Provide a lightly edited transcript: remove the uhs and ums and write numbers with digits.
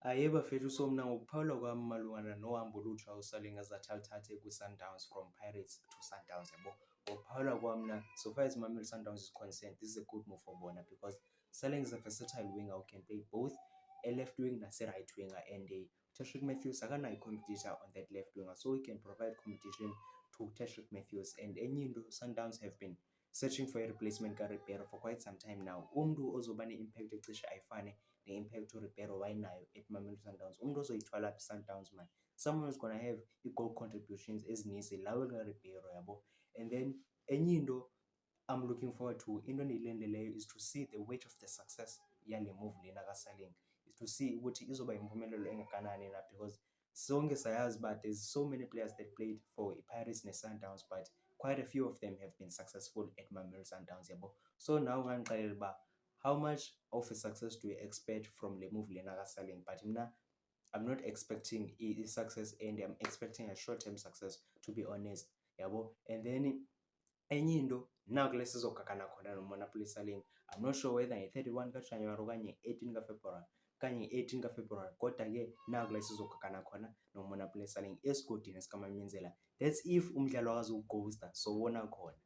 Ayeba fethu so mna ngokuphawula kwami malungana nohambo olutsha uSaling azathi alithathe kwi-Sundowns from Pirates to Sundowns yabo. Ngokuphawula kwam mna, so far as Mamelodi Sundowns is concerned, this is a good move for bona because Saling is a versatile winger who can play both a left wing nase-right winger, and Tashreeq Matthews akanayo i-competitor on that left winger, so he can provide competition to Tashreeq Matthews. And enye into, Sundowns have been searching for a replacement ka-Ribeiro for quite some time now. Umntu ozoba ne-impact ecishe ayifane ne-impact uRibeiro wayinayo at Mamelodi Sundowns. Umntu ozoyithwala apha Sundowns man, someone who's gonna have i-goal contributions ezininzi lawe kaRibeiro yabo. And then enye into I'm looking forward to, into endiyilindeleyo, is to see the weight of the success yale move lena kaSaling, is to see ukuthi izoba yimpumelelo engakanani na, because sonke sayazi uba there's so many players that played for iPirates neSundowns, but quite a few of them have been successful at Mamelodi Sundowns yabo. So now ungandixelela uba how much of a success do you expect from le move lena kaSaling? But mna, I'm not expecting a success, and I'm expecting a short-term success, to be honest yabo. And then enye into, naku lesizogagana khona noMonapoli Saling, I'm not sure whether nge-31 kaJanuwari okanye 18 kaFebruwari okanye 18 kaFebruwari, kodwa ke naku lesizogagana khona noMonapoli Saling esigodini sikaMaminzela. That's if umdlalo akazuwughosta, so wona khona.